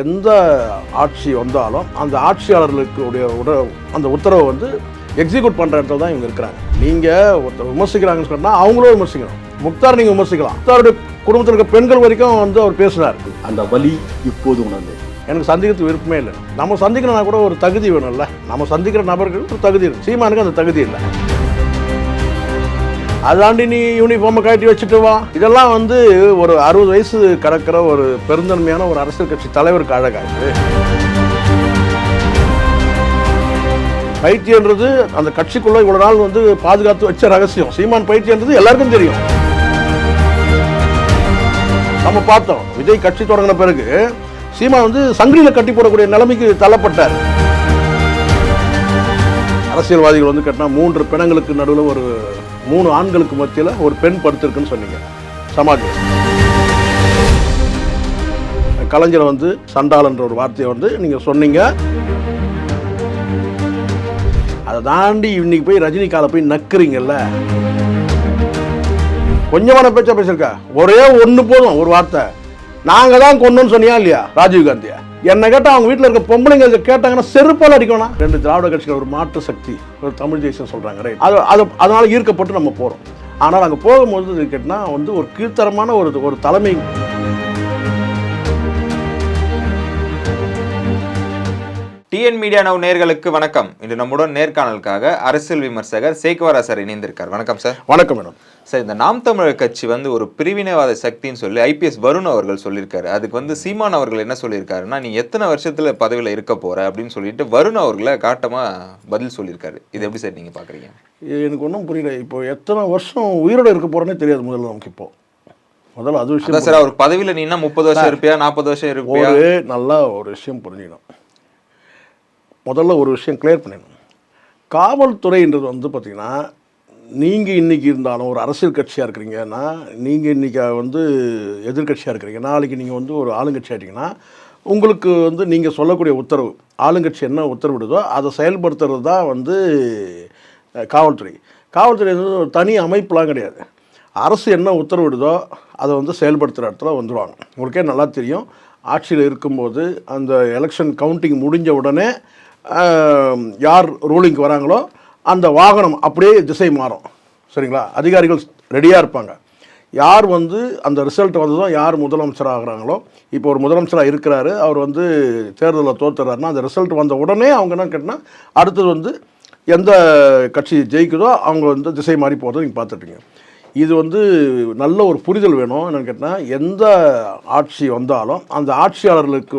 எந்த ஆட்சி வந்தாலும் அந்த ஆட்சியாளர்களுக்கு அந்த உத்தரவை வந்து எக்ஸிக்யூட் பண்ணுற இடத்துல தான் இவங்க இருக்கிறாங்க. நீங்கள் ஒருத்தர் விமர்சிக்கிறாங்கன்னு சொன்னால் அவங்களும் விமர்சிக்கணும். முக்தார் நீங்கள் விமர்சிக்கலாம். முக்தாருடைய குடும்பத்தில் இருக்க பெண்கள் வரைக்கும் வந்து அவர் பேசுகிறார். அந்த வலி இப்போது உணர்ந்து எனக்கு சந்திக்கிறதுக்கு விருப்பமே இல்லை. நம்ம சந்திக்கணும்னா கூட ஒரு தகுதி வேணும்ல. நம்ம சந்திக்கிற நபர்கள் ஒரு தகுதி இருக்கு. சீமானுக்கு அந்த தகுதி இல்லை. அதாண்டி நீ யூனிஃபார்மை கட்டி வச்சுட்டு வா, இதெல்லாம் வந்து ஒரு 60 வயசு கடக்கிற ஒரு பெருந்தன்மையான ஒரு அரசியல் கட்சி தலைவருக்கு அழகாது. பைத்தியன்றது அந்த கட்சிக்குள்ள இவ்வளவு நாள் வந்து பாதுகாத்து வச்ச ரகசியம். சீமான் பைத்தியன்றது எல்லாருக்கும் தெரியும். நம்ம பார்த்தோம், விஜய் கட்சி தொடங்கின பிறகு சீமான் வந்து சங்கிலியில கட்டி போடக்கூடிய நிலைமைக்கு தள்ளப்பட்டார். அரசியல்வாதிகள் வந்து கட்டினா 3 பிணங்களுக்கு நடுவில் ஒரு 3 ஆண்களுக்கு மத்தியில் ஒரு பெண் படுத்திருக்குன்னு சொன்னீங்க. சமாஜம் கலைஞரை வந்து சண்டாளன்ற ஒரு வார்த்தையை வந்து நீங்க சொன்னீங்க. அதை தாண்டி இன்னைக்கு போய் ரஜினிகால போய் நக்குறீங்கல்ல. கொஞ்சமான பேச்சா பேசிருக்கா. ஒரே ஒன்று போதும், ஒரு வார்த்தை. நாங்க தான் கொன்னோன்னு சொன்னியா இல்லையா ராஜீவ் காந்தியா? என்ன கேட்டா அவங்க வீட்டில் இருக்க பொம்பளைங்க கேட்டாங்கன்னா செருப்பால் அடிக்கணும். 2 திராவிட கட்சிகள் ஒரு மாற்று சக்தி, ஒரு தமிழ் தேசம் சொல்றாங்க. ரைட், அதனால ஈர்க்கப்பட்டு நம்ம போறோம். ஆனால் அங்கே போகும்போது கேட்டினா வந்து ஒரு கீழ்த்தரமான ஒரு தலைமை. டிஎன் மீடியா நவ் நேயர்களுக்கு வணக்கம். இன்று நம்முடன் நேர்காணலுக்காக அரசியல் விமர்சகர் சேக்குவாரா சார் இணைந்திருக்கார். வணக்கம் சார். வணக்கம் மேடம். சார், இந்த நாம் தமிழர் கட்சி வந்து ஒரு பிரிவினைவாத சக்தின்னு சொல்லி ஐபிஎஸ் வருண் அவர்கள் சொல்லியிருக்காரு. அதுக்கு வந்து சீமான் அவர்கள் என்ன சொல்லியிருக்காருன்னா, நீ எத்தனை வருஷத்துல பதவியில் இருக்க போற அப்படின்னு சொல்லிட்டு வருண் அவர்களை காட்டமா பதில் சொல்லியிருக்காரு. இது எப்படி சார் நீங்க பாக்குறீங்க? எனக்கு ஒன்றும் புரியல. இப்போ எத்தனை வருஷம் உயிரோட இருக்க போறேன்னே தெரியாது முதல்ல நமக்கு. இப்போ முதல்ல அது விஷயம் சார், அவர் பதவியில் நீனா 30 வருஷம் இருப்பியா, 40 வருஷம் இருப்பியா? நல்லா ஒரு விஷயம் புரிஞ்சுக்கணும். முதல்ல ஒரு விஷயம் கிளியர் பண்ணிடணும். காவல்துறைன்றது வந்து பார்த்தீங்கன்னா, நீங்கள் இன்றைக்கி இருந்தாலும் ஒரு அரசியல் கட்சியாக இருக்கிறீங்கன்னா, நீங்கள் இன்றைக்கி வந்து எதிர்கட்சியாக இருக்கிறீங்க, நாளைக்கு நீங்கள் வந்து ஒரு ஆளுங்கட்சி ஆகிட்டீங்கன்னா, உங்களுக்கு வந்து நீங்கள் சொல்லக்கூடிய உத்தரவு, ஆளுங்கட்சி என்ன உத்தரவிடுதோ அதை செயல்படுத்துறது தான் வந்து காவல்துறை. காவல்துறை வந்து ஒரு தனி அமைப்புலாம் கிடையாது. அரசு என்ன உத்தரவிடுதோ அதை வந்து செயல்படுத்துகிற இடத்துல வந்துடுவாங்க. உங்களுக்கே நல்லா தெரியும், ஆட்சியில் இருக்கும்போது அந்த எலெக்ஷன் கவுண்டிங் முடிஞ்ச உடனே யார் ரூலிங்க்கு வராங்களோ அந்த வாகனம் அப்படியே திசை மாறும். சரிங்களா? அதிகாரிகள் ரெடியாக இருப்பாங்க. யார் வந்து அந்த ரிசல்ட் வந்ததும் யார் முதலமைச்சராக ஆகிறாங்களோ, இப்போ ஒரு முதலமைச்சராக இருக்கிறாரு, அவர் வந்து தேர்தலில் தோற்றுறாருன்னா அந்த ரிசல்ட் வந்த உடனே அவங்க என்ன கேட்டால் அடுத்தது வந்து எந்த கட்சி ஜெயிக்குதோ அவங்க வந்து திசை மாறி போகிறத நீங்கள் பார்த்துட்டீங்க. இது வந்து நல்ல ஒரு புரிதல் வேணும். என்னென்னு கேட்டால், எந்த ஆட்சி வந்தாலும் அந்த ஆட்சியாளர்களுக்கு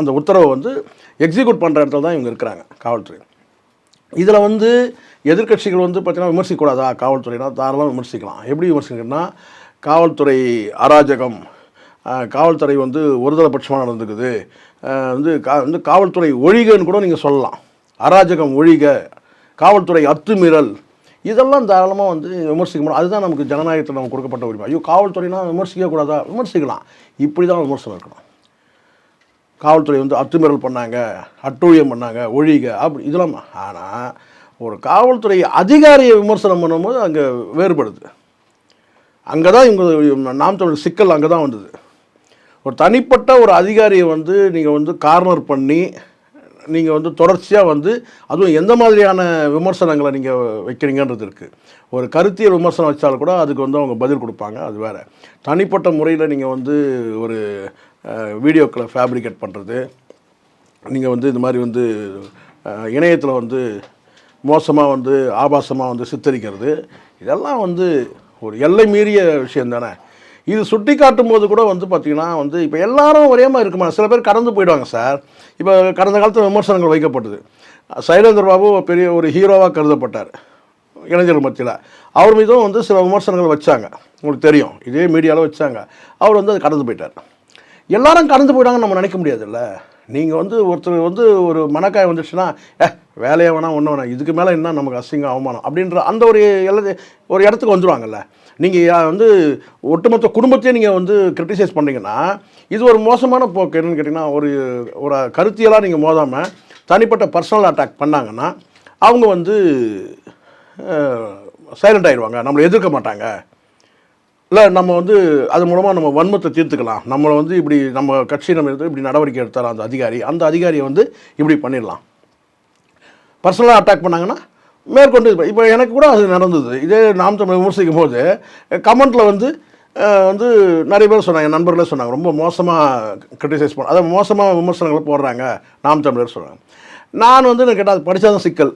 அந்த உத்தரவை வந்து எக்ஸிக்யூட் பண்ணுற இடத்துல தான் இவங்க இருக்கிறாங்க, காவல்துறை. இதில் வந்து எதிர்கட்சிகள் வந்து பார்த்தீங்கன்னா விமர்சிக்கக்கூடாதா காவல்துறைனா? தாராளமாக விமர்சிக்கலாம். எப்படி விமர்சிக்கணும்னா, காவல்துறை அராஜகம், காவல்துறை வந்து ஒருதலைபட்சமாக நடந்துக்குது, வந்து காவல்துறை ஒழிகன்னு கூட நீங்கள் சொல்லலாம். அராஜகம் ஒழிக, காவல்துறை அத்துமீறல், இதெல்லாம் தாராளமாக வந்து விமர்சிக்க முடியும். அதுதான் நமக்கு ஜனநாயகத்தில் நமக்கு கொடுக்கப்பட்ட உரிமை. ஐயோ காவல்துறைனா விமர்சிக்கக்கூடாதா? விமர்சிக்கலாம். இப்படி தான் விமர்சனம் இருக்கணும். காவல்துறை வந்து அத்துமீறல் பண்ணாங்க, அட்டூழியம் பண்ணாங்க, ஒழிக, அப்படி இதெல்லாம். ஆனால் ஒரு காவல்துறை அதிகாரியை விமர்சனம் பண்ணும்போது அங்கே வேறுபடுது. அங்கே தான் இவங்க நாம் தமிழ் சிக்கல் அங்கே தான் வந்தது. ஒரு தனிப்பட்ட ஒரு அதிகாரியை வந்து நீங்கள் வந்து கார்னர் பண்ணி நீங்கள் வந்து தொடர்ச்சியாக வந்து அதுவும் எந்த மாதிரியான விமர்சனங்களை நீங்கள் வைக்கிறீங்கன்றது இருக்குது. ஒரு கருத்தியல் விமர்சனம் வச்சாலும் கூட அதுக்கு வந்து அவங்க பதில் கொடுப்பாங்க, அது வேறு. தனிப்பட்ட முறையில் நீங்கள் வந்து ஒரு வீடியோக்களை ஃபேப்ரிகேட் பண்ணுறது, நீங்கள் வந்து இந்த மாதிரி வந்து இணையத்தில் வந்து மோசமாக வந்து ஆபாசமாக வந்து சித்தரிக்கிறது, இதெல்லாம் வந்து ஒரு எல்லை மீறிய விஷயம் தானே. இது சுட்டி காட்டும் போது கூட வந்து பார்த்திங்கன்னா வந்து இப்போ எல்லாரும் ஒரே மாதிரி இருக்குமா? சில பேர் கடந்து போயிடுவாங்க சார். இப்போ கடந்த காலத்தில் விமர்சனங்கள் வைக்கப்பட்டது. சைலேந்திர பாபு பெரிய ஒரு ஹீரோவாக கருதப்பட்டார் இளைஞர்கள் மத்தியில். அவர் மீதும் வந்து சில விமர்சனங்கள் வச்சாங்க, உங்களுக்கு தெரியும், இதே மீடியாவில் வச்சாங்க. அவர் வந்து அது கடந்து போயிட்டார். எல்லாரும் கடந்து போயிட்டாங்கன்னு நம்ம நினைக்க முடியாதுல்ல. நீங்கள் வந்து ஒருத்தர் வந்து ஒரு மனக்காய் வந்துடுச்சுன்னா, வேலையை வேணாம் ஒன்றும் வேணாம், இதுக்கு மேலே என்ன நமக்கு அசிங்கம் அவமானம் அப்படின்ற அந்த ஒரு இடத்துக்கு வந்துடுவாங்கல்ல. நீங்கள் வந்து ஒட்டுமொத்த குடும்பத்தையும் நீங்கள் வந்து கிரிட்டிசைஸ் பண்ணிங்கன்னா இது ஒரு மோசமான போக்கு. என்னன்னு கேட்டிங்கன்னா, ஒரு கருத்தியலாக நீங்கள் மோதாமல் தனிப்பட்ட பர்சனல் அட்டாக் பண்ணாங்கன்னா அவங்க வந்து சைலண்ட் ஆகிடுவாங்க, நம்மளை எதிர்க்க மாட்டாங்க. இல்லை நம்ம வந்து அது மூலமாக நம்ம வன்மத்தை தீர்த்துக்கலாம், நம்மளை வந்து இப்படி நம்ம கட்சி நம்ம இப்படி நடவடிக்கை எடுத்தார் அந்த அதிகாரியை வந்து இப்படி பண்ணிடலாம், பர்சனலாக அட்டாக் பண்ணாங்கன்னா மேற்கொண்டு இப்போ எனக்கு கூட அது நடந்தது. இதே நாம் தமிழர் விமர்சிக்கும் போது கமெண்ட்டில் வந்து நிறைய பேர் சொன்னாங்க, என் நண்பர்களே சொன்னாங்க, ரொம்ப மோசமாக கிரிட்டிசைஸ் பண்ண, அதை மோசமாக விமர்சனங்களை போடுறாங்க நாம் தமிழர் சொன்னாங்க. நான் வந்து எனக்கு கேட்டால் அது படித்தாதான் சிக்கல்,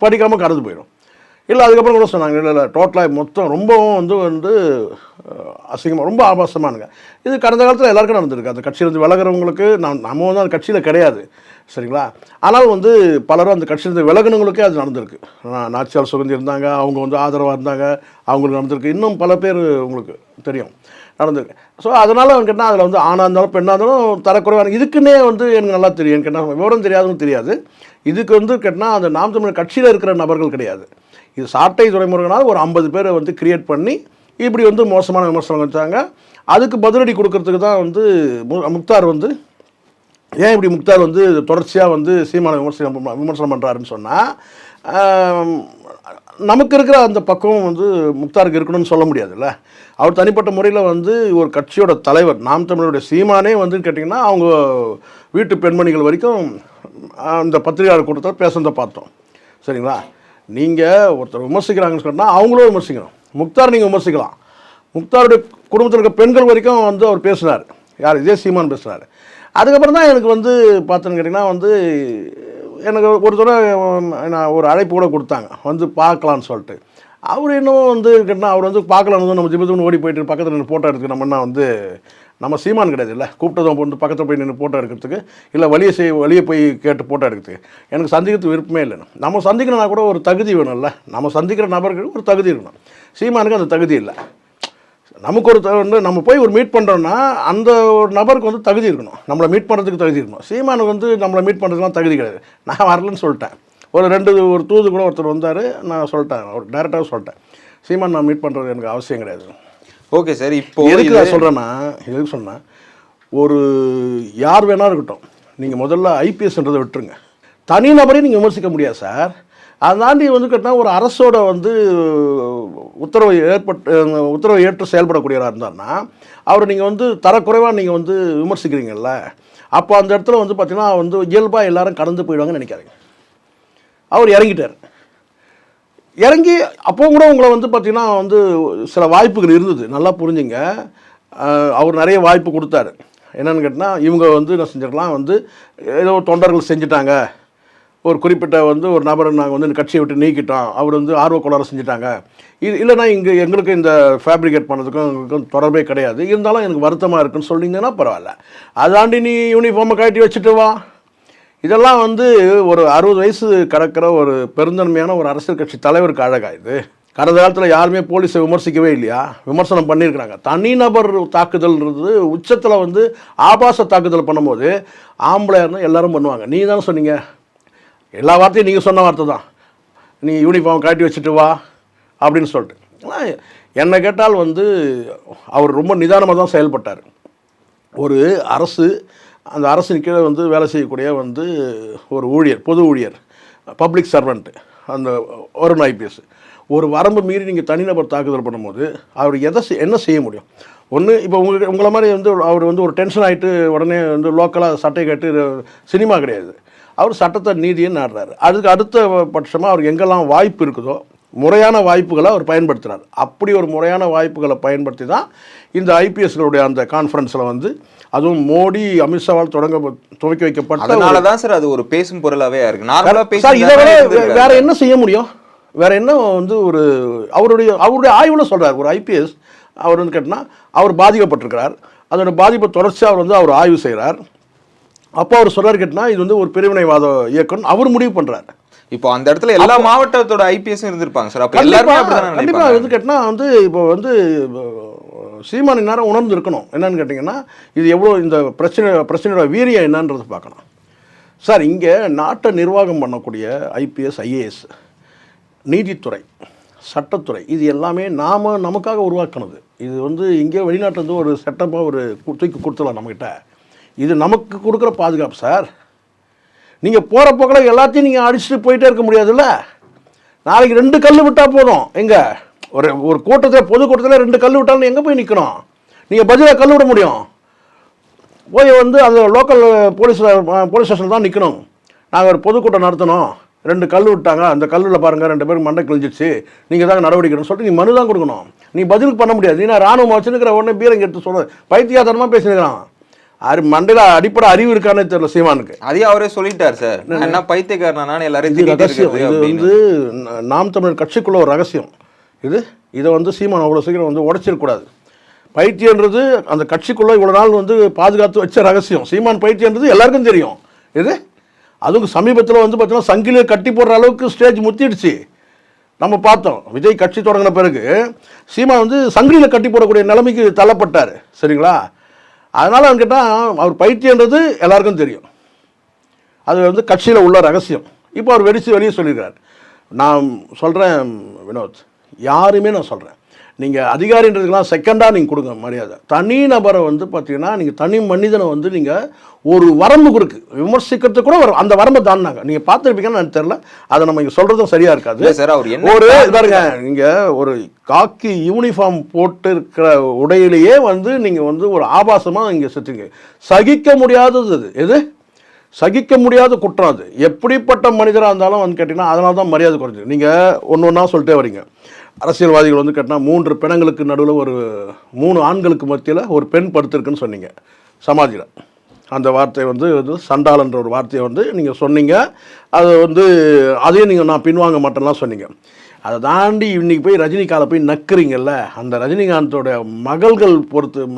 படிக்காமல் கடந்து போயிடும். இல்லை அதுக்கப்புறம் கூட சொன்னாங்க, இல்லை டோட்டலாக மொத்தம் ரொம்பவும் வந்து அசிங்கமாக ரொம்ப ஆபாசமானுங்க. இது கடந்த காலத்தில் எல்லாருக்கும் நடந்திருக்கு. அந்த கட்சியிலேருந்து விலகிறவங்களுக்கு நம்ம வந்து அந்த கட்சியில் கிடையாது, சரிங்களா? ஆனால் வந்து பலரும் அந்த கட்சியிலேருந்து விலகினவங்களுக்கே அது நடந்திருக்கு. நாச்சியார் சுகந்தி இருந்தாங்க, அவங்க வந்து ஆதரவாக இருந்தாங்க, அவங்களுக்கு நடந்திருக்கு. இன்னும் பல பேர் உங்களுக்கு தெரியும் நடந்திருக்கு. ஸோ அதனால் அவங்க கேட்டால் அதில் வந்து ஆணாக இருந்தாலும் பெண்ணாக இருந்தாலும் தரக்குறைவான இதுக்குன்னே வந்து எனக்கு நல்லா தெரியும். கேட்டால் விவரம் தெரியாதுன்னு தெரியாது. இதுக்கு வந்து கேட்டால் அந்த நாம் தமிழர் கட்சியில் இருக்கிற நபர்கள் கிடையாது. இது சாட்டை துறைமுருகனால் ஒரு 50 பேரை வந்து கிரியேட் பண்ணி இப்படி வந்து மோசமான விமர்சனம் வச்சாங்க. அதுக்கு பதிலடி கொடுக்கறதுக்கு தான் வந்து முக்தார் வந்து ஏன் இப்படி முக்தார் வந்து தொடர்ச்சியாக வந்து சீமான விமர்சனம் பண்ணுறாருன்னு சொன்னால், நமக்கு இருக்கிற அந்த பக்கம் வந்து முக்தாருக்கு இருக்கணும்னு சொல்ல முடியாதுல்ல. அவர் தனிப்பட்ட முறையில் வந்து ஒரு கட்சியோட தலைவர், நாம் தமிழருடைய சீமானே வந்து கேட்டிங்கன்னா அவங்க வீட்டு பெண்மணிகள் வரைக்கும் அந்த பத்திரிகையாளர் கூட்டத்தில் பேசுறதை பார்த்தோம், சரிங்களா? நீங்கள் ஒருத்தர் விமர்சிக்கிறாங்கன்னு சொன்னால் அவங்களும் விமர்சிக்கணும். முக்தார் நீங்கள் விமர்சிக்கலாம், முக்தாருடைய குடும்பத்தில் இருக்க பெண்கள் வரைக்கும் வந்து அவர் பேசுனார். யார்? இதே சீமான் பேசுனார். அதுக்கப்புறம் தான் எனக்கு வந்து பார்த்தேன்னு கேட்டிங்கன்னா வந்து எனக்கு ஒரு தடவை நான் ஒரு அழைப்பு கூட கொடுத்தாங்க வந்து பார்க்கலான்னு சொல்லிட்டு. அவர் இன்னும் வந்து கேட்டால் அவர் வந்து பார்க்கலான்னு நம்ம ஜிபத்துன்னு ஓடி போயிட்டு பக்கத்தில் நின்று ஃபோட்டோ எடுத்துக்கு நம்மன்னா வந்து நம்ம சீமான் கிடையாது இல்லை, கூப்பிட்டதும் வந்து பக்கத்தில் போய் நின்று ஃபோட்டோ எடுக்கிறதுக்கு, இல்லை வழியை போய் கேட்டு ஃபோட்டோ எடுக்கிறதுக்கு எனக்கு சந்திக்கிறதுக்கு விருப்பமே இல்லை. நம்ம சந்திக்கணும்னா கூட ஒரு தகுதி வேணும்ல, நம்ம சந்திக்கிற நபர்களுக்கு ஒரு தகுதி இருக்கணும். சீமானுக்கு அந்த தகுதி இல்லை. நமக்கு ஒரு நம்ம போய் ஒரு மீட் பண்ணுறோன்னா அந்த ஒரு நபருக்கு வந்து தகுதி இருக்கணும், நம்மளை மீட் பண்ணுறதுக்கு தகுதி இருக்கணும். சீமானுக்கு வந்து நம்மளை மீட் பண்ணுறதுக்குலாம் தகுதி கிடையாது. நான் வரலன்னு சொல்லிட்டேன். ஒரு தூது கூட ஒருத்தர் வந்தார், நான் சொல்லிட்டேன், ஒரு டைரெக்டாக சொல்லிட்டேன், சீமான் நான் மீட் பண்ணுறது எனக்கு அவசியம் கிடையாது. ஓகே சார், இப்போ எதுக்கு நான் சொல்கிறேன்னா, எதுக்கு சொன்னேன், ஒரு யார் வேணா இருக்கட்டும், நீங்கள் முதல்ல ஐபிஎஸ்ன்றதை விட்டுருங்க, தனிநபரையும் நீங்கள் விமர்சிக்க முடியாது சார். அதை தாண்டி வந்து கேட்டால் ஒரு அரசோட வந்து உத்தரவை ஏற்று செயல்படக்கூடியவராக இருந்தார்னா அவரை நீங்கள் வந்து தரக்குறைவாக நீங்கள் வந்து விமர்சிக்கிறீங்கல்ல, அப்போ அந்த இடத்துல வந்து பார்த்தீங்கன்னா வந்து இயல்பாக எல்லாரும் கடந்து போயிடுவாங்கன்னு நினைக்காதீங்க. அவர் இறங்கிட்டார், இறங்கி அப்போ கூட உங்களை வந்து பார்த்திங்கன்னா வந்து சில வாய்ப்புகள் இருந்தது, நல்லா புரிஞ்சுங்க. அவர் நிறைய வாய்ப்பு கொடுத்தாரு. என்னென்னு கேட்டால் இவங்க வந்து என்ன செஞ்சிடலாம், வந்து ஏதோ தொண்டர்கள் செஞ்சுட்டாங்க, ஒரு குறிப்பிட்ட வந்து ஒரு நபரை நாங்கள் வந்து இந்த கட்சியை விட்டு நீக்கிட்டோம், அவர் வந்து ஆர்வக்கோளாறு செஞ்சுட்டாங்க, இது இல்லைனா இங்கே எங்களுக்கு இந்த ஃபேப்ரிகேட் பண்ணதுக்கும் எங்களுக்கும் தொடர்பே கிடையாது, இருந்தாலும் எனக்கு வருத்தமாக இருக்குன்னு சொல்லிங்கன்னா பரவாயில்ல. அதாண்டி நீ யூனிஃபார்மை கட்டி வச்சுட்டு வா, இதெல்லாம் வந்து ஒரு 60 வயசு கடக்கிற ஒரு பெருந்தன்மையான ஒரு அரசியல் கட்சி தலைவருக்கு அழகா இது? கடந்த காலத்தில் யாருமே போலீஸை விமர்சிக்கவே இல்லையா? விமர்சனம் பண்ணியிருக்கிறாங்க. தனிநபர் தாக்குதல்ன்றது உச்சத்தில் வந்து ஆபாச தாக்குதல் பண்ணும்போது ஆம்பளையார்னு எல்லாரும் பண்ணுவாங்க. நீ தானே சொன்னீங்க, எல்லா வார்த்தையும் நீங்கள் சொன்ன வார்த்தை தான், நீ யூனிஃபார்ம் காட்டி வச்சுட்டு வா அப்படின்னு சொல்லிட்டு. என்னை கேட்டால் வந்து அவர் ரொம்ப நிதானமாக தான் செயல்பட்டார். ஒரு அரசு, அந்த அரசின் கீழே வந்து வேலை செய்யக்கூடிய வந்து ஒரு ஊழியர், பொது ஊழியர், பப்ளிக் சர்வெண்ட்டு, அந்த வருண் ஐபிஎஸ், ஒரு வரம்பு மீறி நீங்கள் தனிநபர் தாக்குதல் பண்ணும்போது அவர் என்ன செய்ய முடியும்? ஒன்று இப்போ உங்களை மாதிரி வந்து அவர் வந்து ஒரு டென்ஷன் ஆகிட்டு உடனே வந்து லோக்கலாக சட்டை கட்டு சினிமா கிடையாது, அவர் சட்டத்தை நீதியை நாடுறாரு. அதுக்கு அடுத்த பட்சமாக அவருக்கு எங்கெல்லாம் வாய்ப்பு இருக்குதோ முறையான வாய்ப்புகளை அவர் பயன்படுத்துகிறார். அப்படி ஒரு முறையான வாய்ப்புகளை பயன்படுத்தி தான் இந்த ஐபிஎஸ்களுடைய அந்த கான்ஃபரன்ஸில் வந்து, அதுவும் மோடி அமித்ஷாவால் துவக்கி வைக்கப்பட்ட தான் சார் அது ஒரு பேசும் பொருளாகவே இருக்குது. சார் இதை விட வேற என்ன செய்ய முடியும்? வேற என்ன வந்து ஒரு அவருடைய ஆய்வில் சொல்கிறார், ஒரு ஐபிஎஸ் அவர் வந்து கேட்டால் அவர் பாதிக்கப்பட்டிருக்கிறார், அதோட பாதிப்பை தொடர்ச்சியாக அவர் வந்து அவர் ஆய்வு செய்கிறார். அப்போ அவர் சொல்கிறார் கேட்டால் இது வந்து ஒரு பிரிவினைவாத இயக்கம் அவர் முடிவு பண்ணுறாரு. இப்போ அந்த இடத்துல எல்லா மாவட்டத்தோட ஐபிஎஸும் இருந்திருப்பாங்க சார். அப்போ எல்லாருமே கண்டிப்பாக வந்து கேட்டால் வந்து இப்போ வந்து சீமான் நேரம் உணர்ந்து இருக்கணும். என்னன்னு கேட்டிங்கன்னா இது எவ்வளோ இந்த பிரச்சனையோட வீரியம் என்னன்றது பார்க்கணும் சார். இங்கே நாட்டை நிர்வாகம் பண்ணக்கூடிய ஐபிஎஸ், ஐஏஎஸ், நீதித்துறை, சட்டத்துறை, இது எல்லாமே நமக்காக உருவாக்கினது. இது வந்து இங்கே வெளிநாட்டிலேருந்து ஒரு செட்டப்பாக ஒரு தூக்கி கொடுத்துடலாம் நம்மக்கிட்ட. இது நமக்கு கொடுக்குற பாதுகாப்பு சார். நீங்கள் போகிற போக்கில் எல்லாத்தையும் நீங்கள் அடிச்சுட்டு போயிட்டே இருக்க முடியாதுல்ல. நாளைக்கு 2 கல் விட்டால் போதும், எங்கே ஒரு கூட்டத்தில் பொதுக்கூட்டத்தில் 2 கல் விட்டாலும் எங்கே போய் நிற்கணும்? நீங்கள் பட்ஜெட்டில் கல் விட முடியும்? போய் வந்து அந்த லோக்கல் போலீஸ் ஸ்டேஷனில் தான் நிற்கணும். நாங்கள் ஒரு பொதுக்கூட்டம் நடத்தணும், 2 கல் விட்டாங்க, அந்த கல்லில் பாருங்கள் 2 பேருக்கு மண்டை கிழிஞ்சிச்சு, நீங்கள் தான் நடவடிக்கைன்னு சொல்லிட்டு நீ மனு தான் கொடுக்கணும். நீ பதிலுக்கு பண்ண முடியாது. நீ ராணுவம் வச்சுருக்கிற உடனே பீரங்க எடுத்து சொல்ல பைத்தியாதனமாக பேசினுக்கிறான். மண்டையில் அடிப்படை அறிவு இருக்கானே தெரியல சீமானுக்கு. அதே அவரே சொல்லிட்டார் சார், என்ன பைத்தியக்காரனானு எல்லாரும் ரகசியம். இது வந்து நாம் தமிழர் கட்சிக்குள்ள ஒரு ரகசியம். இதை வந்து சீமான் அவ்வளோ சீக்கிரம் வந்து உடைச்சிடக்கூடாது. பைத்தியன்றது அந்த கட்சிக்குள்ளே இவ்வளோ நாள் வந்து பாதுகாத்து வச்ச ரகசியம். சீமான் பைத்தியன்றது எல்லாருக்கும் தெரியும். அதுவும் சமீபத்தில் வந்து பார்த்தீங்கன்னா சங்கிலியை கட்டி போடுற அளவுக்கு ஸ்டேஜ் முத்திடுச்சு. நம்ம பார்த்தோம் விஜய் கட்சி தொடங்கின பிறகு சீமான் வந்து சங்கிலியில் கட்டி போடக்கூடிய நிலைமைக்கு தள்ளப்பட்டார். சரிங்களா? அதனால் கேட்டால் அவர் பைத்தியன்றது எல்லாருக்கும் தெரியும். அது வந்து கட்சியில் உள்ள ரகசியம். இப்போ அவர் வெளியே சொல்லியிருக்கார். நான் சொல்கிறேன் வினோத், யாருமே நான் சொல்கிறேன், நீங்கள் அதிகாரின்றதுக்கெலாம் செகண்டாக நீங்கள் கொடுங்க மரியாதை. தனி நபரை வந்து பார்த்தீங்கன்னா நீங்கள் தனி மனிதனை வந்து நீங்கள் ஒரு வரம்பு கொடுக்கு விமர்சிக்கிறதுக்கு கூட வரும். அந்த வரம்பை தாண்டினாங்க. நீங்கள் பார்த்துருப்பீங்கன்னு எனக்கு தெரியல, அதை நம்ம இங்கே சொல்கிறதும் சரியாக இருக்காது சார். அவர் ஒரு பாருங்க, நீங்கள் ஒரு காக்கி யூனிஃபார்ம் போட்டு இருக்கிற உடையிலேயே வந்து நீங்கள் வந்து ஒரு ஆபாசமாக இங்கே செத்துங்க. சகிக்க முடியாதது அது. சகிக்க முடியாத குற்றம் அது. எப்படிப்பட்ட மனிதராக இருந்தாலும் வந்து கேட்டிங்கன்னா அதனால தான் மரியாதை குறைஞ்சி. நீங்கள் ஒன்று ஒன்றா சொல்லிட்டே வரீங்க. அரசியல்வாதிகள் வந்து கேட்டால் 3 பெண்களுக்கு நடுவில் ஒரு 3 ஆண்களுக்கு மத்தியில் ஒரு பெண் படுத்திருக்குன்னு சொன்னீங்க சமாஜில். அந்த வார்த்தை வந்து சண்டாளன்ற ஒரு வார்த்தையை வந்து நீங்கள் சொன்னீங்க. அது வந்து அதையும் நீங்கள் நான் பின்வாங்க மாட்டேன்லாம் சொன்னீங்க. அதை தாண்டி இன்றைக்கி போய் ரஜினிகாலை போய் நக்குறீங்கல்ல, அந்த ரஜினிகாந்தோடைய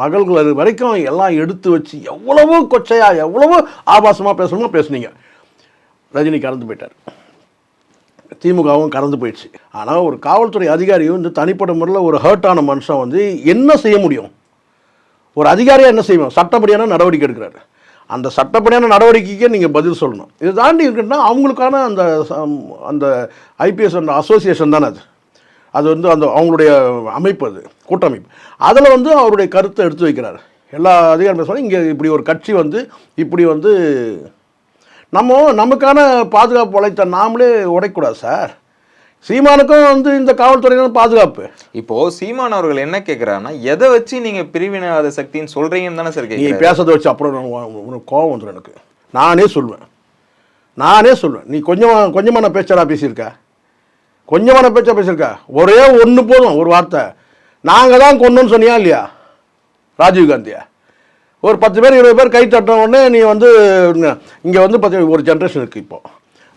மகள்கள் வரைக்கும் எல்லாம் எடுத்து வச்சு எவ்வளவோ கொச்சையாக எவ்வளவோ ஆபாசமாக பேசணுமோ பேசுனீங்க. ரஜினி கறந்து போயிட்டார், திமுகவும் கறந்து போயிடுச்சு. ஆனால் ஒரு காவல்துறை அதிகாரியும் வந்து தனிப்பட்ட முறையில் ஒரு ஹர்ட்டான மனுஷன் வந்து என்ன செய்ய முடியும்? ஒரு அதிகாரியாக என்ன செய்வோம்? சட்டப்படியான நடவடிக்கை எடுக்கிறாரு. அந்த சட்டப்படியான நடவடிக்கைக்கே நீங்கள் பதில் சொல்லணும். இது தாண்டி இருக்குன்னா அவங்களுக்கான அந்த ஐபிஎஸ் அந்த அசோசியேஷன் தானே அது வந்து அந்த அவங்களுடைய அமைப்பு, அது கூட்டமைப்பு. அதில் வந்து அவருடைய கருத்தை எடுத்து வைக்கிறார். எல்லா அதிகாரியும் பேசுவாங்க இங்கே இப்படி ஒரு கட்சி வந்து இப்படி வந்து நமக்கான பாதுகாப்பு உழைத்த நாமளே உடைக்கூடாது சார். சீமானுக்கும் வந்து இந்த காவல்துறையினர் பாதுகாப்பு. இப்போ சீமான் அவர்கள் என்ன கேட்குறாங்கன்னா, எதை வச்சு நீங்க பிரிவினைவாத சக்தின்னு சொல்றீங்கன்னு தானே சார் நீ பேசுறதை வச்சு அப்புறம் உனக்கு கோவம் வந்துடும் எனக்கு. நானே சொல்லுவேன் நீ கொஞ்சமான பேச்சா பேசியிருக்க, கொஞ்சமான பேச்சா பேசியிருக்க. ஒரே ஒன்று போதும், ஒரு வார்த்தை, நாங்கள் தான் கொன்னோன்னு சொன்னியா இல்லையா ராஜீவ்காந்தியா? ஒரு 10 பேர் 20 பேர் கை தட்டின உடனே நீ வந்து இங்கே வந்து பார்த்தீங்கன்னா ஒரு ஜென்ரேஷன் இருக்குது. இப்போது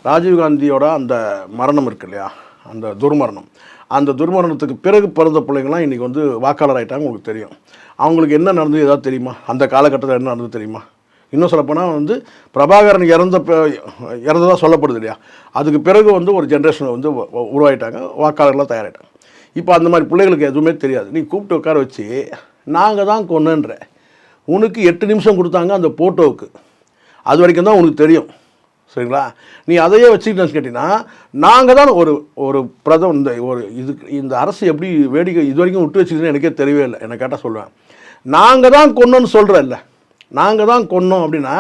ராஜீவ்காந்தியோட அந்த மரணம் இருக்கு இல்லையா, அந்த துர்மரணத்துக்கு பிறகு பிறந்த பிள்ளைங்களாம் இன்றைக்கி வந்து வாக்காளர் ஆகிட்டாங்க. உங்களுக்கு தெரியும் அவங்களுக்கு என்ன நடந்தது ஏதாவது தெரியுமா? அந்த காலகட்டத்தில் என்ன நடந்தது தெரியுமா? இன்னும் சொல்லப்போனால் வந்து பிரபாகரன் இறந்ததாக சொல்லப்படுது இல்லையா, அதுக்கு பிறகு வந்து ஒரு ஜென்ரேஷன் வந்து உருவாயிட்டாங்க, வாக்காளர்களாக தயாராகிட்டாங்க. இப்போ அந்த மாதிரி பிள்ளைகளுக்கு எதுவுமே தெரியாது. நீ கூப்பிட்டு உட்கார வச்சு நாங்கள் தான் கொன்னுன்ற, உனக்கு 8 நிமிஷம் கொடுத்தாங்க அந்த ஃபோட்டோவுக்கு, அது வரைக்கும் தான் உனக்கு தெரியும். சரிங்களா? நீ அதையே வச்சுக்கிட்டேன்னு கேட்டிங்கன்னா நாங்கள் தான் ஒரு இந்த அரசு எப்படி வேடிக்கை இது வரைக்கும் விட்டு வச்சுக்கிட்டேன்னு எனக்கே தெரியவே இல்லை. என்னை கேட்டால் சொல்லுவேன், நாங்கள் தான் கொன்னோன்னு சொல்கிறல்ல, நாங்கள் தான் கொன்னோம் அப்படின்னா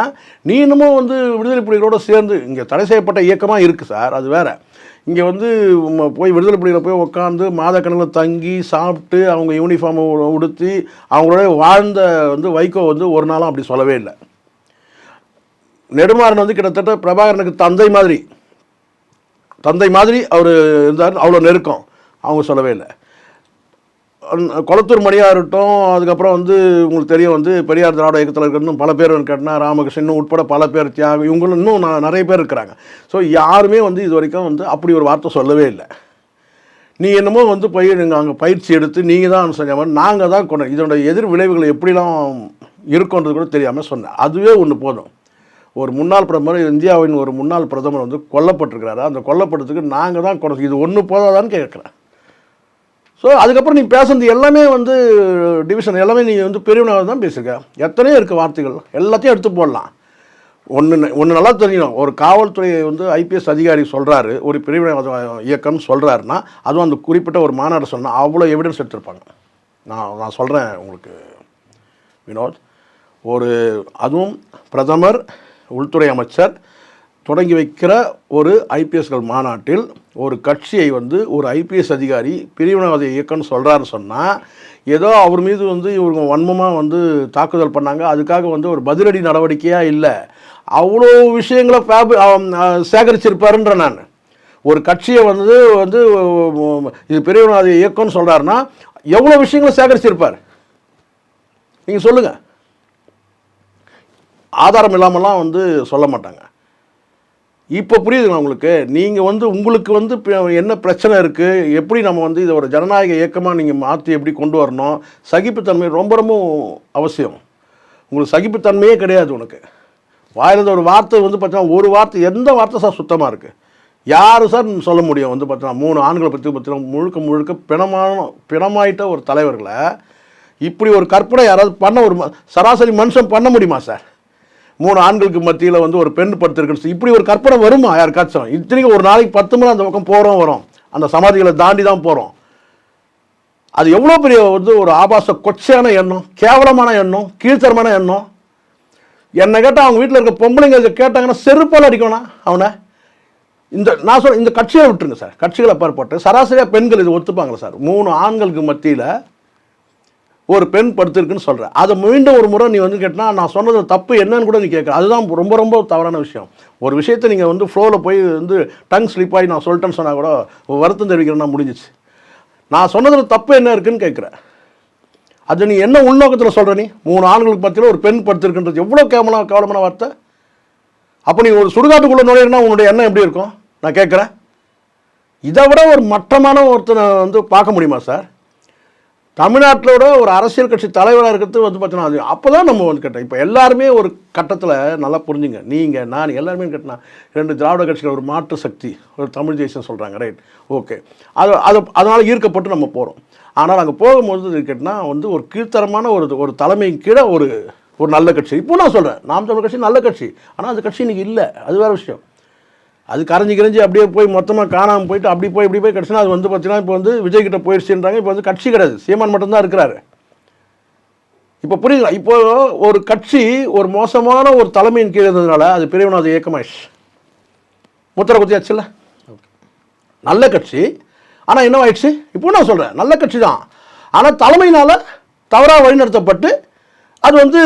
நீ இன்னமும் வந்து விடுதலை புலிகளோடு சேர்ந்து இங்கே தடை செய்யப்பட்ட இயக்கமாக இருக்குது சார், அது வேறு. இங்கே வந்து போய் விடுதலை புலிகளை போய் உட்காந்து மாதக்கணக்கில் தங்கி சாப்பிட்டு அவங்க யூனிஃபார்மை உடுத்தி அவங்களோட வாழ்ந்த வந்து வைகோ வந்து ஒரு நாளும் அப்படி சொல்லவே இல்லை. நெடுமாறன் வந்து கிட்டத்தட்ட பிரபாகரனுக்கு தந்தை மாதிரி அவர் இருந்தார், அவ்வளோ நெருக்கம். அவங்க சொல்லவே இல்லை. கொளத்தூர் மணியாக இருக்கட்டும், அதுக்கப்புறம் வந்து உங்களுக்கு தெரியும் வந்து பெரியார் திராவிட இயக்கத்தில் இருக்கிற பல பேர் கேட்டால் ராமகிருஷ்ணன் உட்பட பல பேர், தியாகம், இவங்களும் இன்னும் நிறைய பேர் இருக்கிறாங்க. ஸோ யாருமே வந்து இது வரைக்கும் வந்து அப்படி ஒரு வார்த்தை சொல்லவே இல்லை. நீ என்னமோ வந்து போய் நீங்கள் அங்கே பயிற்சி எடுத்து நீங்கள் தான் செஞ்ச மாதிரி நாங்கள் தான் கொண்டு இதனுடைய எதிர் விளைவுகள் எப்படிலாம் இருக்குன்றது கூட தெரியாமல் சொன்னேன். அதுவே ஒன்று போதும். ஒரு முன்னாள் பிரதமர், இந்தியாவின் ஒரு முன்னாள் பிரதமர் வந்து கொல்லப்பட்டிருக்கிறாரு. அந்த கொல்லப்பட்டதுக்கு நாங்கள் தான் கொண்டு இது ஒன்று போதாதான்னு கேட்குறேன். ஸோ அதுக்கப்புறம் நீ பேசுறது எல்லாமே வந்து டிவிஷன் எல்லாமே நீ வந்து பிரிவினைவாதம் தான் பேசியிருக்க. எத்தனையோ இருக்குது வார்த்தைகள், எல்லாத்தையும் எடுத்து போடலாம். ஒன்று நல்லா தெரிஞ்சிடும், ஒரு காவல்துறை வந்து ஐபிஎஸ் அதிகாரி சொல்கிறாரு ஒரு பிரிவினைவாத இயக்கம்னு சொல்கிறாருன்னா அதுவும் அந்த குறிப்பிட்ட ஒரு மாநாடு சொன்னால் அவ்வளோ எவிடன்ஸ் எடுத்திருப்பாங்க. நான் சொல்கிறேன் உங்களுக்கு வினோத், அதுவும் பிரதமர், உள்துறை அமைச்சர், தொடங்கி வைக்கிற ஒரு ஐபிஎஸ்கள் மாநாட்டில் ஒரு கட்சியை வந்து ஒரு ஐபிஎஸ் அதிகாரி பிரிவினைவாத இயக்கம்னு சொல்கிறாருன்னு சொன்னால் ஏதோ அவர் மீது வந்து இவங்க வன்மமாக வந்து தாக்குதல் பண்ணாங்க, அதுக்காக வந்து ஒரு பதிலடி நடவடிக்கையாக இல்லை, அவ்வளோ விஷயங்களை சேகரிச்சிருப்பாருன்ற நான். ஒரு கட்சியை வந்து வந்து இது பிரிவினைவாத இயக்கம்னு சொல்கிறாருன்னா எவ்வளோ விஷயங்களை சேகரிச்சிருப்பார் நீங்கள் சொல்லுங்கள். ஆதாரம் இல்லாமலாம் வந்து சொல்ல மாட்டாங்க. இப்போ புரியுதுங்களா உங்களுக்கு? நீங்கள் வந்து உங்களுக்கு வந்து என்ன பிரச்சனை இருக்குது, எப்படி நம்ம வந்து இதை ஒரு ஜனநாயக இயக்கமாக நீங்கள் மாற்றி எப்படி கொண்டு வரணும், சகிப்புத்தன்மை ரொம்ப ரொம்ப அவசியம். உங்களுக்கு சகிப்புத்தன்மையே கிடையாது. உனக்கு வாயிலிருந்து ஒரு வார்த்தை வந்து பார்த்தீங்கன்னா ஒரு வார்த்தை, எந்த வார்த்தை சார் சுத்தமாக இருக்குது? யார் சார் சொல்ல முடியும்? வந்து பார்த்தீங்கன்னா 3 ஆண்களை பற்றி பார்த்தீங்கன்னா முழுக்க பிணமாயிட்ட ஒரு தலைவர்களை இப்படி ஒரு கற்பனை யாராவது பண்ண ஒரு சராசரி மனுஷன் பண்ண முடியுமா சார்? 3 ஆண்களுக்கு மத்தியில் வந்து ஒரு பெண் படுத்திருக்குன்னு இப்படி ஒரு கற்பனை வருமா யாருக்காச்சும்? இத்தனைக்கும் ஒரு நாளைக்கு 10 முறை அந்த பக்கம் வரோம், அந்த சமாதிகளை தாண்டி தான் போகிறோம். அது எவ்வளோ பெரிய வந்து ஒரு ஆபாச கொச்சையான எண்ணம், கேவலமான எண்ணம், கீழ்த்தரமான எண்ணம். என்னை கேட்டால் அவங்க வீட்டில் இருக்க பொம்பளைங்க கேட்டாங்கன்னா செருப்பால் அடிக்கணும் அவனை. நான் சொல்ல இந்த கட்சியை விட்டுருங்க சார், கட்சிகளை அப்பாற்பட்டு சராசரியாக பெண்கள் இது ஒத்துப்பாங்களா சார்? 3 ஆண்களுக்கு மத்தியில் ஒரு பெண் படுத்திருக்குன்னு சொல்கிறேன். அதை மீண்டும் ஒரு முறை நீ வந்து கேட்டால் நான் சொன்னது தப்பு என்னன்னு கூட நீ கேட்குற. அதுதான் ரொம்ப ரொம்ப தவறான விஷயம். ஒரு விஷயத்தை நீங்கள் வந்து ஃப்ளோவில் போய் வந்து டங் ஸ்லிப் ஆகி நான் சொல்லிட்டேன்னு சொன்னால் கூட வருத்தம் தெரிவிக்கிறேன்னா முடிஞ்சிச்சு. நான் சொன்னதில் தப்பு என்ன இருக்குன்னு கேட்குறேன். அது நீ என்ன உள்நோக்கத்தில் சொல்கிற? நீ 3 ஆண்களுக்கு மத்தியில் ஒரு பெண் படுத்திருக்குன்றது எவ்வளோ கேவலமான வார்த்தை. அப்போ நீ ஒரு சுடுகாட்டுக்குள்ளே நுழையினா உன்னுடைய எண்ணம் எப்படி இருக்கும் நான் கேட்குறேன். இதை விட ஒரு மட்டமான ஒருத்தனை வந்து பார்க்க முடியுமா சார்? தமிழ்நாட்டிலோட ஒரு அரசியல் கட்சி தலைவராக இருக்கிறது வந்து பார்த்தீங்கன்னா அது அப்போ தான் நம்ம வந்து கேட்டோம். இப்போ எல்லாருமே ஒரு கட்டத்தில் நல்லா புரிஞ்சுங்க, நீங்கள் நான் எல்லாருமே கேட்டினா 2 திராவிட கட்சிகள் ஒரு மாற்று சக்தி, ஒரு தமிழ் தேசம் சொல்கிறாங்க, ரைட், ஓகே, அதனால் ஈர்க்கப்பட்டு நம்ம போகிறோம். ஆனால் அங்கே போகும்போது கேட்டினா வந்து ஒரு கீழ்த்தரமான ஒரு தலைமையின் கீழே ஒரு நல்ல கட்சி. இப்போ நான் சொல்கிறேன், நாம் தமிழ் கட்சி நல்ல கட்சி, ஆனால் அந்த கட்சி இன்றைக்கி இல்லை, அது வேறு விஷயம். அது கரைஞ்சி அப்படியே போய் மொத்தமாக காணாமல் போயிட்டு அப்படி போய் கிடச்சுன்னா அது வந்து பார்த்தீங்கன்னா இப்போ வந்து விஜய் கிட்ட போயிடுச்சுன்றாங்க. இப்போ வந்து கட்சி கிடையாது, சீமான் மட்டும்தான் இருக்கிறாரு. இப்போ புரியுதுங்களா? இப்போ ஒரு கட்சி ஒரு மோசமான ஒரு தலைமையின் கீழே இருந்ததுனால அது பிரிவினைவாத இயக்கமாயிடுச்சு, முத்திரை குத்தியாச்சுல்ல. நல்ல கட்சி, ஆனால் என்ன ஆயிடுச்சு? இப்போ நான் சொல்கிறேன் நல்ல கட்சி தான், ஆனால் தலைமையினால் தவறாக வழிநடத்தப்பட்டு அது வந்து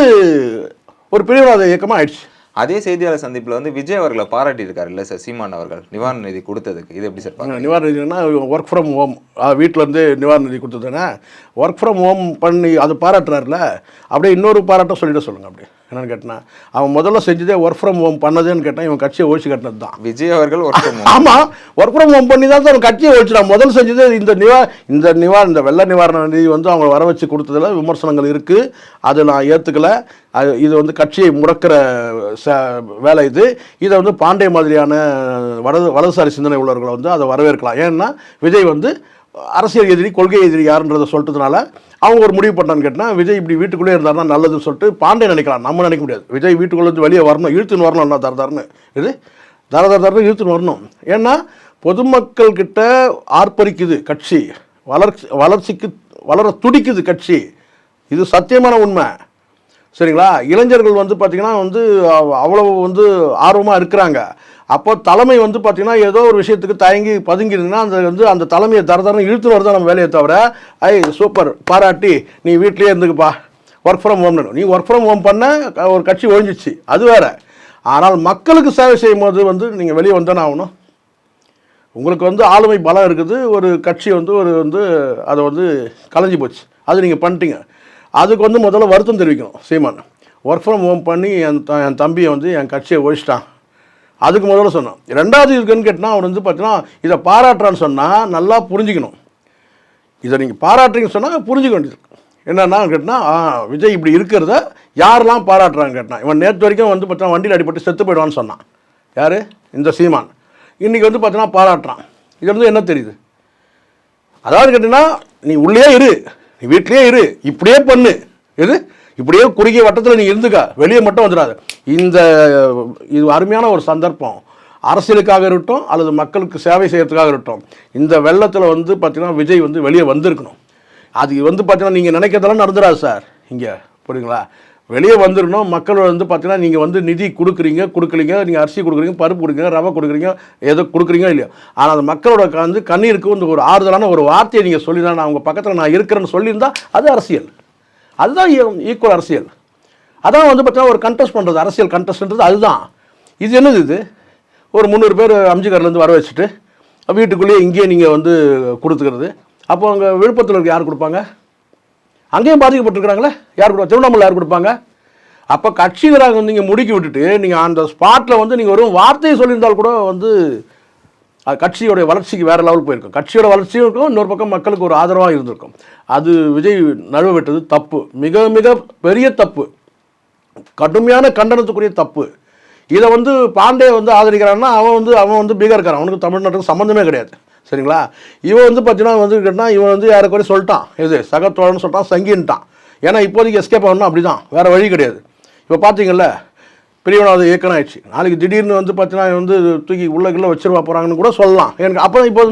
ஒரு பிரிவினைவாத இயக்கமாக ஆயிடுச்சு. அதே செய்தியாளர் சந்திப்பில் வந்து விஜய் அவர்களை பாராட்டியிருக்காரு இல்லை சார் சீமான் அவர்கள் நிவாரண நிதி கொடுத்ததுக்கு. இது எப்படி சார்? நிவாரண நிதினா ஒர்க் ஃப்ரம் ஹோம், வீட்டிலேருந்து நிவாரண நிதி கொடுத்ததுன்னா ஒர்க் ஃப்ரம் ஹோம் பண்ணி அது பாராட்டுறாருல, அப்படியே இன்னொரு பாராட்டம் சொல்லிட்டு சொல்லுங்கள். அப்படி என்னென்னு கேட்டேன்னா அவன் முதல்ல செஞ்சதே ஒர்க் ஃப்ரம் ஹோம் பண்ணதுன்னு கேட்டால் இவன் கட்சியை ஒழிச்சு கட்டினது தான் விஜய் அவர்கள். ஆமாம், ஒர்க் ஃப்ரம் ஹோம் பண்ணி தான் அவன் கட்சியை ஒழிச்சிடான். முதல் செஞ்சது இந்த வெள்ள நிவாரண நிதி வந்து அவங்க வர வச்சு கொடுத்ததில் விமர்சனங்கள் இருக்குது, அதை நான் ஏற்றுக்கலை. இது வந்து கட்சியை முடக்கிற வேலை. இதை வந்து பாண்டே மாதிரியான வலதுசாரி சிந்தனை உள்ளவர்களை வந்து அதை வரவேற்கலாம். ஏன்னா விஜய் வந்து அரசியல் எதிரி, கொள்கை எதிரி யாருன்றதை சொல்லிட்டதுனால அவங்க ஒரு முடிவு பண்ணான்னு கேட்டால் விஜய் இப்படி வீட்டுக்குள்ளே இருந்தாருன்னா நல்லதுன்னு சொல்லிட்டு பாண்டே நினைக்கலாம், நம்ம நினைக்க முடியாது. விஜய் வீட்டுக்குள்ளே வந்து வெளியே வரணும், இழுத்துன்னு வரணும், என்ன தரதாருன்னு இழுத்துன்னு வரணும். ஏன்னா பொதுமக்கள்கிட்ட ஆர்ப்பரிக்குது கட்சி, வளர்ச்சிக்கு வளர துடிக்குது கட்சி, இது சத்தியமான உண்மை. சரிங்களா? இளைஞர்கள் வந்து பார்த்திங்கன்னா வந்து அவ்வளவு வந்து ஆர்வமாக இருக்கிறாங்க. அப்போ தலைமை வந்து பார்த்திங்கன்னா ஏதோ ஒரு விஷயத்துக்கு தயங்கி பதுங்கிருந்ததுன்னா அந்த தலைமையை தரதரம் இழுத்துன்னு வரதான் நம்ம வேலையை தவிர சூப்பர் பாராட்டி நீ வீட்லேயே இருந்துக்குப்பா ஒர்க் ஃப்ரம் ஹோம்னு. நீ ஒர்க் ஃப்ரம் ஹோம் பண்ண ஒரு கட்சி ஒழிஞ்சிச்சு, அது வேறு. ஆனால் மக்களுக்கு சேவை செய்யும் போது வந்து நீங்கள் வெளியே வந்தானே ஆகணும். உங்களுக்கு வந்து ஆளுமை பலம் இருக்குது, ஒரு கட்சி வந்து அதை வந்து கலைஞ்சி போச்சு, அது நீங்கள் பண்ணிட்டீங்க. அதுக்கு வந்து முதல்ல வருத்தம் தெரிவிக்கணும். சீமான் ஒர்க் ஃப்ரம் ஹோம் பண்ணி என் தம்பியை வந்து என் கட்சியை ஒழிச்சிட்டான், அதுக்கு முதல்ல சொன்னான். 2வது இருக்குன்னு கேட்டால் அவன் வந்து பார்த்தீங்கன்னா இதை பாராட்டுறான்னு சொன்னால் நல்லா புரிஞ்சுக்கணும். இதை நீங்கள் பாராட்டுறீங்கன்னு சொன்னால் புரிஞ்சுக்க வேண்டியது என்னென்னா கேட்டால் விஜய் இப்படி இருக்கிறத யாரெல்லாம் பாராட்டுறான்னு கேட்டான். இவன் நேற்று வரைக்கும் வந்து பார்த்தீங்கன்னா வண்டியில் அடிப்பட்டு செத்து போயிடுவான்னு சொன்னான். யார்? இந்த சீமான். இன்றைக்கி வந்து பார்த்தீங்கன்னா பாராட்டுறான். இது வந்து என்ன தெரியுது? அதாவது கேட்டிங்கன்னா நீ உள்ளே இரு, நீ வீட்லேயே இரு, இப்படியே பண்ணு, இப்படியே குறுகிய வட்டத்தில் நீ இருந்துக்க, வெளியே மட்டும் வந்துடாது. இது அருமையான ஒரு சந்தர்ப்பம், அரசியலுக்காக இருக்கட்டும் அல்லது மக்களுக்கு சேவை செய்யறதுக்காக இருக்கட்டும். இந்த வெள்ளத்தில் வந்து பார்த்தீங்கன்னா விஜய் வந்து வெளியே வந்திருக்கணும். அது வந்து பார்த்தீங்கன்னா நீங்கள் நினைக்கிறதெல்லாம் நடந்துடாது சார். இங்கே புரியுங்களா? வெளியே வந்துடணும். மக்கள் வந்து பார்த்தீங்கன்னா நீங்கள் வந்து நிதி கொடுக்கலீங்க, நீங்கள் அரிசி கொடுக்குறீங்க, பருப்பு கொடுக்குறீங்க, ரவை கொடுக்குறீங்க, ஏதோ கொடுக்குறீங்க இல்லையா, ஆனால் அந்த மக்களோட வந்து கண்ணீருக்கு வந்து ஒரு ஆறுதலான ஒரு வார்த்தையை நீங்கள் சொல்லினா, நான் அவங்க பக்கத்தில் நான் இருக்கிறேன்னு சொல்லியிருந்தா அது அரசியல். அதுதான் ஈக்குவல் அரசியல். அதான் வந்து பார்த்தீங்கன்னா ஒரு கண்டெஸ்ட் பண்ணுறது, அரசியல் கண்டெஸ்ட்ன்றது அதுதான். இது என்னது இது? ஒரு 300 பேர் அம்ஜிகர்லேருந்து வர வச்சுட்டு வீட்டுக்குள்ளேயே இங்கேயே நீங்கள் வந்து கொடுத்துக்கிறது. அப்போ அங்கே விழுப்புரத்தில் இருக்க யார் கொடுப்பாங்க? அங்கேயும் பாதிக்கப்பட்டிருக்கிறாங்களே, யார் கொடுப்பா? திருவண்ணாமலை யார் கொடுப்பாங்க? அப்போ கட்சிகராக வந்து நீங்கள் முடுக்கி விட்டுட்டு நீங்கள் அந்த ஸ்பாட்டில் வந்து நீங்கள் ஒரு வார்த்தையை சொல்லியிருந்தால் கூட வந்து அது கட்சியோடைய வளர்ச்சிக்கு வேறு லெவல் போயிருக்கும். கட்சியோட வளர்ச்சியும் இருக்கும், இன்னொரு பக்கம் மக்களுக்கு ஒரு ஆதரவாக இருந்திருக்கும். அது விஜய் நழுவ விட்டது தப்பு, மிக மிக பெரிய தப்பு, கடுமையான கண்டனத்துக்குரிய தப்பு. இதை வந்து பாண்டே வந்து ஆதரிக்கிறான்னா அவன் வந்து பீகார்காரன், அவனுக்கு தமிழ்நாட்டுக்கு சம்மந்தமே கிடையாது. சரிங்களா? இவன் வந்து பார்த்தீங்கன்னா வந்து கேட்டால் இவன் வந்து யாரை கூட சொல்லிட்டான், இது சகத்தோழன்னு சொல்லிட்டான், சங்கின்ட்டான். ஏன்னா இப்போதைக்கு எஸ்கேப் ஆகணும், அப்படி தான், வேறு வழி கிடையாது. இப்போ பார்த்தீங்கல்ல, பிரிவினாவது இயக்கம் ஆயிடுச்சு. நாளைக்கு திடீர்னு வந்து பார்த்தீங்கன்னா வந்து தூக்கி உள்ள வச்சிருவா போகிறாங்கன்னு கூட சொல்லலாம். எனக்கு அப்போ இப்போ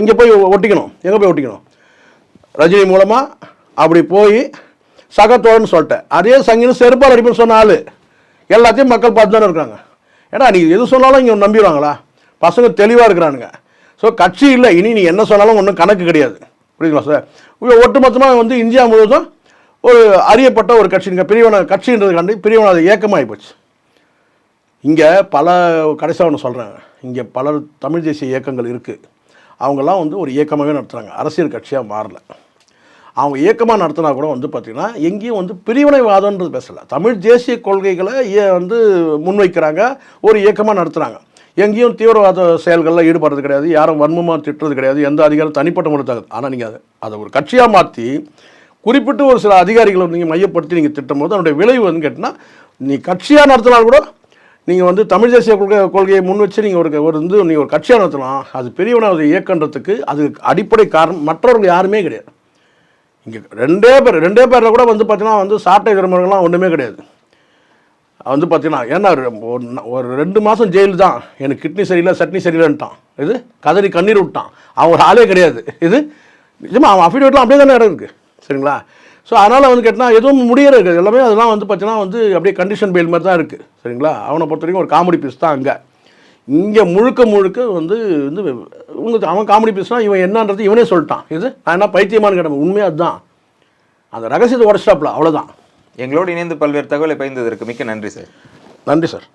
இங்கே போய் ஒட்டிக்கணும். எங்கே போய் ஒட்டிக்கணும்? ரஜினி மூலமாக அப்படி போய் சகத்தோழன்னு சொல்லிட்டேன். அதே சங்கின்னு செருப்பால் அடிப்புன்னு சொன்ன ஆள் எல்லாத்தையும் மக்கள் பார்த்து தானே இருக்காங்க. ஏன்னா நீ எது சொன்னாலும் இங்கே நம்பிடுவாங்களா? பசங்க தெளிவாக இருக்கிறானுங்க. ஸோ கட்சி இல்லை, இனி நீ என்ன சொன்னாலும் ஒன்றும் கணக்கு கிடையாது. புரியுங்களா சார்? ஒட்டுமொத்தமாக வந்து இந்தியா முழுவதும் ஒரு அறியப்பட்ட ஒரு கட்சி, பிரிவினை கட்சின்றது கண்டு பிரிவினை இயக்கமாகி போச்சு. இங்கே பல கடைசியாக ஒன்று சொல்கிறாங்க, இங்கே பல தமிழ் தேசிய இயக்கங்கள் இருக்குது. அவங்கெல்லாம் வந்து ஒரு இயக்கமாகவே நடத்துகிறாங்க, அரசியல் கட்சியாக மாறல. அவங்க இயக்கமாக நடத்தினா கூட வந்து பார்த்திங்கன்னா எங்கேயும் வந்து பிரிவினைவாதம்ன்றது பேசலை. தமிழ் தேசிய கொள்கைகளை வந்து முன்வைக்கிறாங்க, ஒரு இயக்கமாக நடத்துகிறாங்க. எங்கேயும் தீவிரவாத செயல்களில் ஈடுபடுறது கிடையாது, யாரும் வன்மமாக திட்டுறது கிடையாது, எந்த அதிகாரம் தனிப்பட்ட முறைத்தாங்க. ஆனால் நீங்கள் அதை ஒரு கட்சியாக மாற்றி குறிப்பிட்டு ஒரு சில அதிகாரிகளை நீங்கள் மையப்படுத்தி நீங்கள் திட்டும் போது அதனுடைய விளைவு வந்து கேட்டிங்கன்னா, நீ கட்சியாக நடத்தினா கூட நீங்கள் வந்து தமிழ் தேசிய கொள்கையை முன் வச்சு நீங்கள் நீங்கள் ஒரு கட்சியாக நடத்தலாம். அது பிரிவினைவாத இயக்கன்றதுக்கு அது அடிப்படை காரணம் மற்றவர்கள் யாருமே கிடையாது. இங்கே ரெண்டே பேரில் கூட வந்து பார்த்தீங்கன்னா வந்து சாட்டை கிரமங்கள்லாம் ஒன்றுமே கிடையாது. வந்து பார்த்தீங்கன்னா ஏன்னா ஒரு 2 மாதம் ஜெயில் தான், எனக்கு கிட்னி சரியில்லை சட்னி சரியில்லைன்ட்டான், இது கதறி கண்ணீர் விட்டான், அவன் ஒரு ஆளே கிடையாது. இது நிஜமாக அவன் அஃபிடேவிட்லாம் அப்படியே தானே இடம் இருக்குது. சரிங்களா? ஸோ அதனால் வந்து கேட்டால் எதுவும் முடியாது, எல்லாமே அதெல்லாம் வந்து பார்த்தீங்கன்னா வந்து அப்படியே கண்டிஷன் பெயில் மாதிரி தான் இருக்குது. சரிங்களா? அவனை பொறுத்த வரைக்கும் ஒரு காமெடி பீஸ் தான். இங்கே முழுக்க வந்து உங்களுக்கு அவன் காமெடி பீஸ்னால் இவன் என்னன்றது இவனே சொல்லிட்டான். இது நான் என்ன பைத்தியமானு கேட்டேன், உண்மையாக அதுதான், அந்த ரகசியத்தை உடச்சிட்டாப்புல, அவ்வளோதான். எங்களோடு இணைந்து பல்வேறு தகவலை பகிர்ந்ததற்கு மிக்க நன்றி சார். நன்றி சார்.